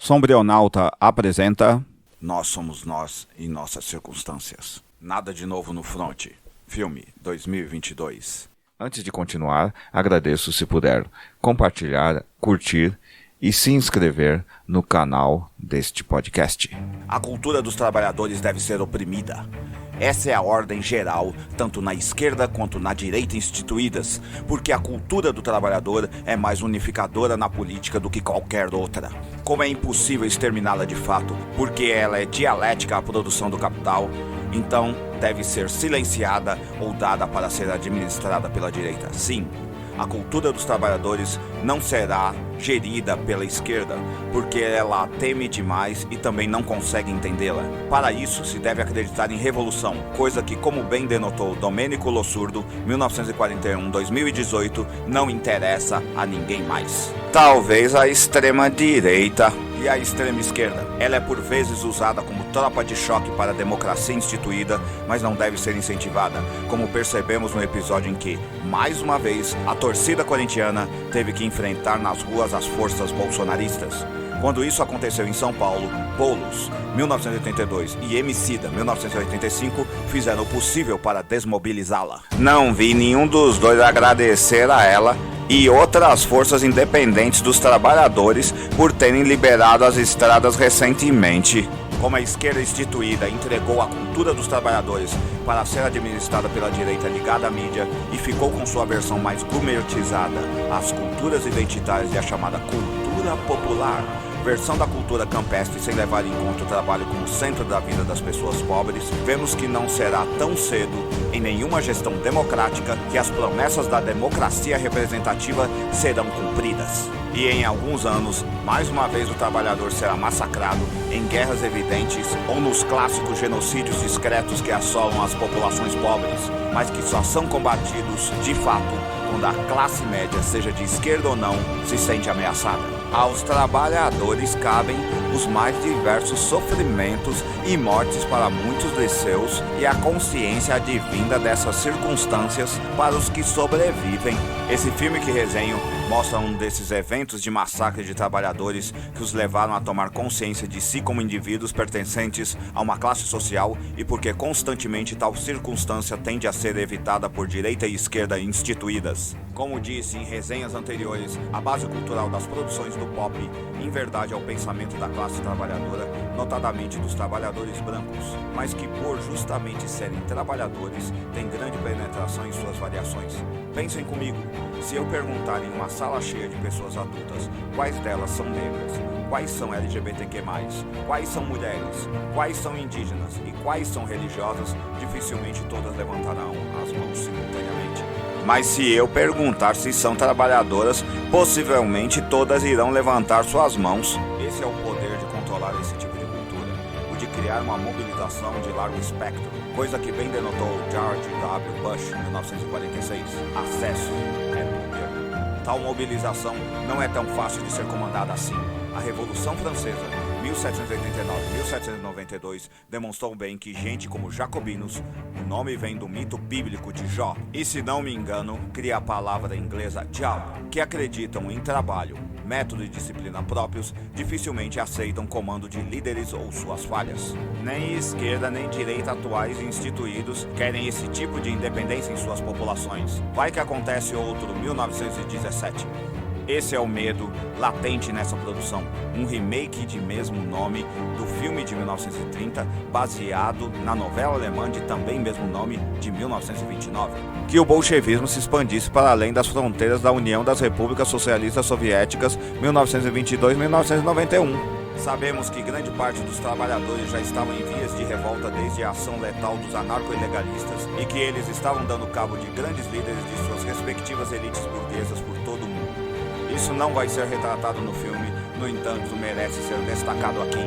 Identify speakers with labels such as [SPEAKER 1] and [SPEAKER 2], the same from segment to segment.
[SPEAKER 1] Sombrionauta apresenta Nós Somos Nós e Nossas Circunstâncias. Nada de Novo no Fronte. Filme 2022. Antes de continuar, agradeço se puder compartilhar, curtir e se inscrever no canal deste podcast. A cultura dos trabalhadores deve ser oprimida. Essa é a ordem geral, tanto na esquerda quanto na direita instituídas, porque a cultura do trabalhador é mais unificadora na política do que qualquer outra. Como é impossível exterminá-la de fato, porque ela é dialética à produção do capital, então deve ser silenciada ou dada para ser administrada pela direita. Sim, a cultura dos trabalhadores não será gerida pela esquerda, porque ela a teme demais e também não consegue entendê-la. Para isso, se deve acreditar em revolução, coisa que, como bem denotou Domênico Lossurdo, 1941-2018, não interessa a ninguém mais. Talvez a extrema-direita e a extrema-esquerda. Ela é por vezes usada como tropa de choque para a democracia instituída, mas não deve ser incentivada, como percebemos no episódio em que, mais uma vez, a torcida corintiana teve que enfrentar nas ruas as forças bolsonaristas. Quando isso aconteceu em São Paulo, Boulos, 1982, e Emicida, 1985, fizeram o possível para desmobilizá-la. Não vi nenhum dos dois agradecer a ela e outras forças independentes dos trabalhadores por terem liberado as estradas recentemente. Como a esquerda instituída entregou a cultura dos trabalhadores para ser administrada pela direita ligada à mídia e ficou com sua versão mais gourmetizada, as culturas identitárias e a chamada cultura popular, versão da cultura campestre sem levar em conta o trabalho como centro da vida das pessoas pobres, vemos que não será tão cedo, em nenhuma gestão democrática, que as promessas da democracia representativa serão cumpridas. E em alguns anos, mais uma vez o trabalhador será massacrado em guerras evidentes ou nos clássicos genocídios discretos que assolam as populações pobres, mas que só são combatidos, de fato, quando a classe média, seja de esquerda ou não, se sente ameaçada. Aos trabalhadores cabem os mais diversos sofrimentos e mortes para muitos de seus e a consciência advinda dessas circunstâncias para os que sobrevivem. Esse filme que resenho mostra um desses eventos de massacre de trabalhadores que os levaram a tomar consciência de si como indivíduos pertencentes a uma classe social e porque constantemente tal circunstância tende a ser evitada por direita e esquerda instituídas. Como disse em resenhas anteriores, a base cultural das produções do pop, em verdade, é o pensamento da classe trabalhadora, notadamente dos trabalhadores brancos, mas que por justamente serem trabalhadores, tem grande penetração em suas variações. Pensem comigo, se eu perguntar em uma sala cheia de pessoas adultas quais delas são negras, quais são LGBTQ+, quais são mulheres, quais são indígenas e quais são religiosas, dificilmente todas levantarão as mãos simultaneamente. Mas se eu perguntar se são trabalhadoras, possivelmente todas irão levantar suas mãos. Esse é o poder de controlar esse tipo de cultura, o de criar uma mobilização de largo espectro, coisa que bem denotou George W. Bush em 1946. Acesso é poder. Tal mobilização não é tão fácil de ser comandada assim. A Revolução Francesa, 1789-1792, demonstrou bem que gente como jacobinos, o nome vem do mito bíblico de Jó, e se não me engano, cria a palavra inglesa job, que acreditam em trabalho, método e disciplina próprios, dificilmente aceitam comando de líderes ou suas falhas. Nem esquerda nem direita atuais instituídos querem esse tipo de independência em suas populações. Vai que acontece outro 1917. Esse é o medo latente nessa produção, um remake de mesmo nome do filme de 1930, baseado na novela alemã de também mesmo nome de 1929. Que o bolchevismo se expandisse para além das fronteiras da União das Repúblicas Socialistas Soviéticas 1922-1991. Sabemos que grande parte dos trabalhadores já estavam em vias de revolta desde a ação letal dos anarco-ilegalistas e que eles estavam dando cabo de grandes líderes de suas respectivas elites burguesas por todo o mundo. Isso não vai ser retratado no filme, no entanto, merece ser destacado aqui.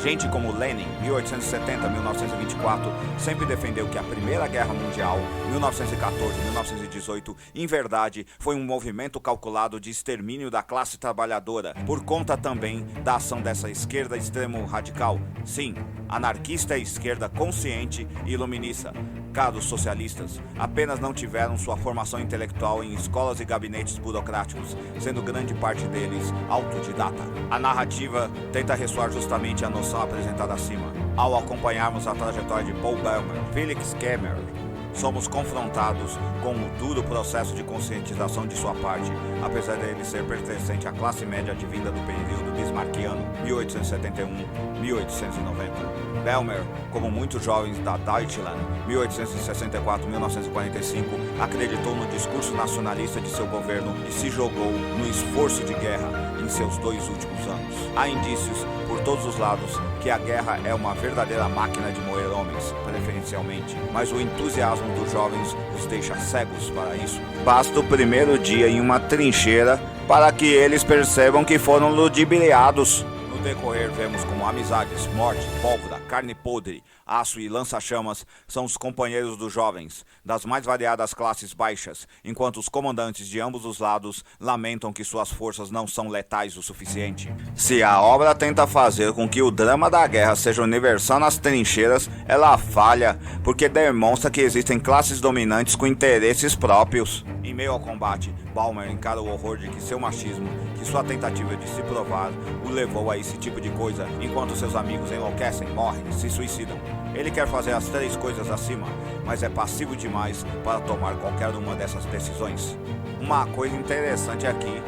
[SPEAKER 1] Gente como Lenin, 1870-1924, sempre defendeu que a Primeira Guerra Mundial, 1914-1918, em verdade, foi um movimento calculado de extermínio da classe trabalhadora, por conta também da ação dessa esquerda extremo radical. Sim, anarquista é esquerda consciente e iluminista. Caros socialistas, apenas não tiveram sua formação intelectual em escolas e gabinetes burocráticos, sendo grande parte deles autodidata. A narrativa tenta ressoar justamente a noção apresentada acima. Ao acompanharmos a trajetória de Paul Bellmer, Felix Kemmer, somos confrontados com o duro processo de conscientização de sua parte, apesar dele ser pertencente à classe média advinda do período bismarckiano, 1871-1890. Bellmer, como muitos jovens da Deutschland, 1864-1945, acreditou no discurso nacionalista de seu governo e se jogou no esforço de guerra em seus 2 últimos anos. Há indícios, por todos os lados, que a guerra é uma verdadeira máquina de moer homens, preferencialmente, mas o entusiasmo dos jovens os deixa cegos para isso. Basta o primeiro dia em uma trincheira para que eles percebam que foram ludibriados. No decorrer, vemos como amizades, morte, pólvora, carne podre, aço e lança-chamas são os companheiros dos jovens, das mais variadas classes baixas, enquanto os comandantes de ambos os lados lamentam que suas forças não são letais o suficiente. Se a obra tenta fazer com que o drama da guerra seja universal nas trincheiras, ela falha, porque demonstra que existem classes dominantes com interesses próprios. Em meio ao combate, Bellmer encara o horror de que seu machismo, que sua tentativa de se provar, o levou a esse tipo de coisa, enquanto seus amigos enlouquecem, morrem, se suicidam. Ele quer fazer as 3 coisas acima, mas é passivo demais para tomar qualquer uma dessas decisões. Uma coisa interessante aqui,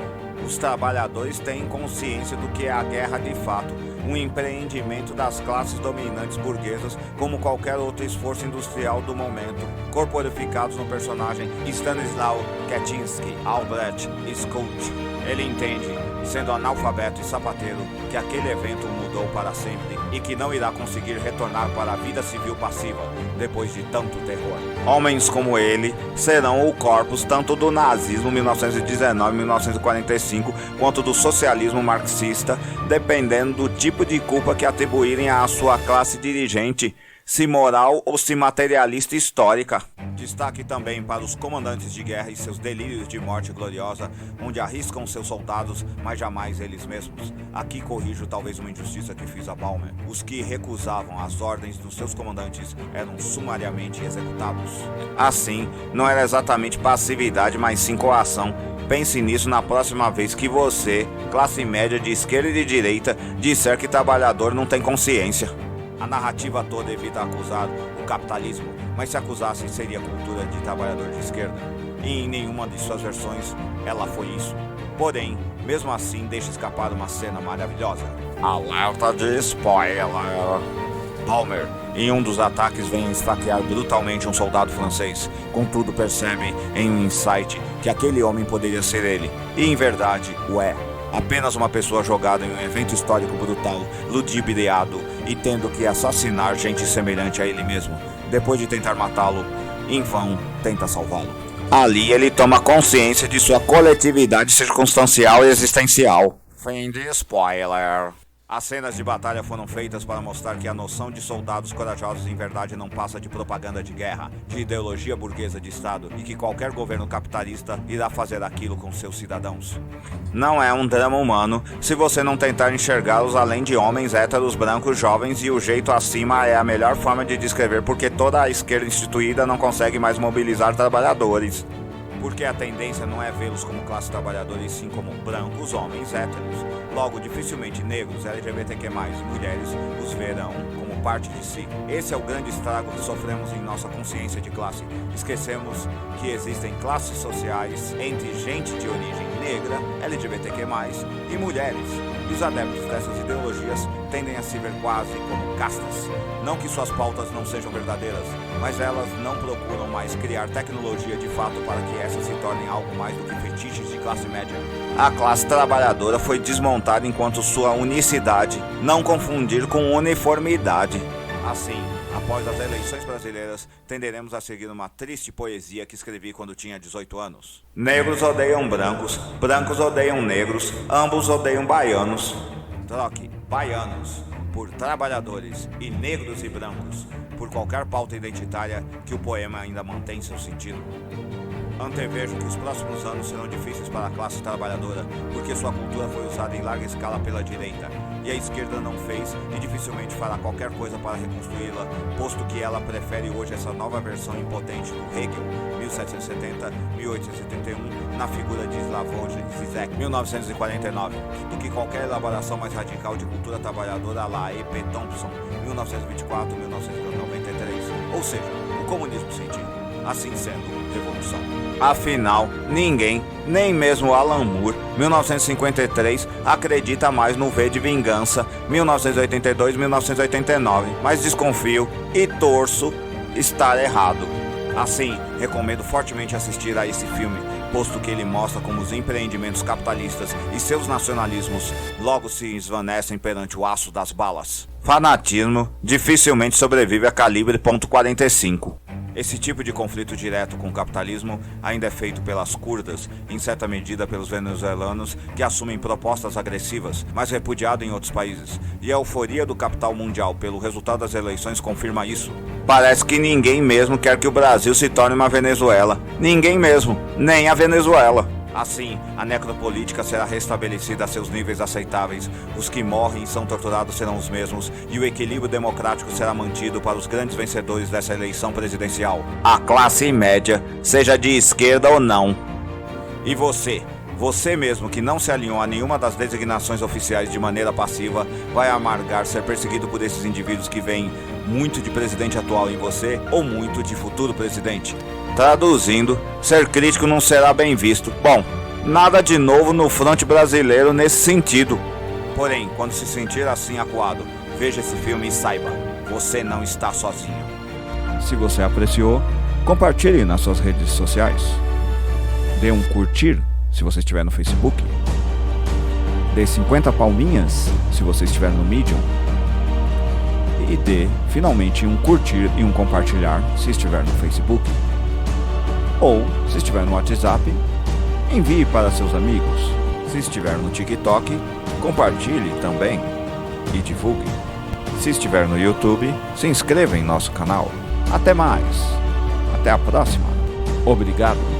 [SPEAKER 1] os trabalhadores têm consciência do que é a guerra de fato, um empreendimento das classes dominantes burguesas como qualquer outro esforço industrial do momento, corporificados no personagem Stanislaw Kaczynski, Albrecht Scout. Ele entende, sendo analfabeto e sapateiro, que aquele evento o mudou para sempre e que não irá conseguir retornar para a vida civil passiva depois de tanto terror. Homens como ele serão o corpus tanto do nazismo 1919-1945 quanto do socialismo marxista, dependendo do tipo de culpa que atribuírem à sua classe dirigente, se moral ou se materialista histórica. Destaque também para os comandantes de guerra e seus delírios de morte gloriosa, onde arriscam seus soldados, mas jamais eles mesmos. Aqui corrijo talvez uma injustiça que fiz a Bellmer. Os que recusavam as ordens dos seus comandantes eram sumariamente executados. Assim, não era exatamente passividade, mas sim coação. Pense nisso na próxima vez que você, classe média de esquerda e de direita, disser que trabalhador não tem consciência. A narrativa toda evita acusar o capitalismo, mas se acusasse seria cultura de trabalhador de esquerda. E em nenhuma de suas versões ela foi isso. Porém, mesmo assim deixa escapar uma cena maravilhosa. Alerta de spoiler! Bellmer, em um dos ataques, vem esfaquear brutalmente um soldado francês. Contudo, percebe em um insight que aquele homem poderia ser ele. E em verdade, o é. Apenas uma pessoa jogada em um evento histórico brutal, ludibriado e tendo que assassinar gente semelhante a ele mesmo. Depois de tentar matá-lo, em vão tenta salvá-lo. Ali ele toma consciência de sua coletividade circunstancial e existencial. Fim de spoiler. As cenas de batalha foram feitas para mostrar que a noção de soldados corajosos em verdade não passa de propaganda de guerra, de ideologia burguesa de Estado, e que qualquer governo capitalista irá fazer aquilo com seus cidadãos. Não é um drama humano se você não tentar enxergá-los além de homens héteros, brancos, jovens, e o jeito acima é a melhor forma de descrever porque toda a esquerda instituída não consegue mais mobilizar trabalhadores. Porque a tendência não é vê-los como classe trabalhadora e sim como brancos, homens, héteros. Logo, dificilmente negros, LGBTQ+, mulheres os verão como parte de si. Esse é o grande estrago que sofremos em nossa consciência de classe. Esquecemos que existem classes sociais entre gente de origem negra, LGBTQ+, e mulheres. E os adeptos dessas ideologias tendem a se ver quase como castas. Não que suas pautas não sejam verdadeiras, mas elas não procuram mais criar tecnologia de fato para que essas se tornem algo mais do que fetiches de classe média. A classe trabalhadora foi desmontada enquanto sua unicidade, não confundir com uniformidade. Assim, após as eleições brasileiras, tenderemos a seguir uma triste poesia que escrevi quando tinha 18 anos. Negros odeiam brancos, brancos odeiam negros, ambos odeiam baianos. Troque baianos por trabalhadores e negros e brancos por qualquer pauta identitária que o poema ainda mantém seu sentido. Antevejo que os próximos anos serão difíceis para a classe trabalhadora, porque sua cultura foi usada em larga escala pela direita, e a esquerda não fez e dificilmente fará qualquer coisa para reconstruí-la, posto que ela prefere hoje essa nova versão impotente do Hegel, 1770-1871, na figura de Slavoj Žižek, 1949, do que qualquer elaboração mais radical de cultura trabalhadora à la E.P. Thompson, 1924-1993, ou seja, o comunismo científico, assim sendo, revolução. Afinal, ninguém, nem mesmo Alan Moore, 1953, acredita mais no V de Vingança, 1982-1989, mas desconfio e torço estar errado. Assim, recomendo fortemente assistir a esse filme, posto que ele mostra como os empreendimentos capitalistas e seus nacionalismos logo se esvanecem perante o aço das balas. Fanatismo dificilmente sobrevive a calibre .45. Esse tipo de conflito direto com o capitalismo ainda é feito pelas curdas, em certa medida pelos venezuelanos, que assumem propostas agressivas, mas repudiado em outros países. E a euforia do capital mundial pelo resultado das eleições confirma isso. Parece que ninguém mesmo quer que o Brasil se torne uma Venezuela. Ninguém mesmo, nem a Venezuela. Assim, a necropolítica será restabelecida a seus níveis aceitáveis, os que morrem e são torturados serão os mesmos, e o equilíbrio democrático será mantido para os grandes vencedores dessa eleição presidencial. A classe média, seja de esquerda ou não. E você mesmo que não se alinhou a nenhuma das designações oficiais de maneira passiva, vai amargar ser perseguido por esses indivíduos que veem muito de presidente atual em você ou muito de futuro presidente. Traduzindo, ser crítico não será bem visto. Bom, nada de novo no fronte brasileiro nesse sentido. Porém, quando se sentir assim acuado, veja esse filme e saiba, você não está sozinho.
[SPEAKER 2] Se você apreciou, compartilhe nas suas redes sociais. Dê um curtir se você estiver no Facebook. Dê 50 palminhas se você estiver no Medium. E dê finalmente um curtir e um compartilhar se estiver no Facebook. Ou, se estiver no WhatsApp, envie para seus amigos. Se estiver no TikTok, compartilhe também e divulgue. Se estiver no YouTube, se inscreva em nosso canal. Até mais. Até a próxima. Obrigado.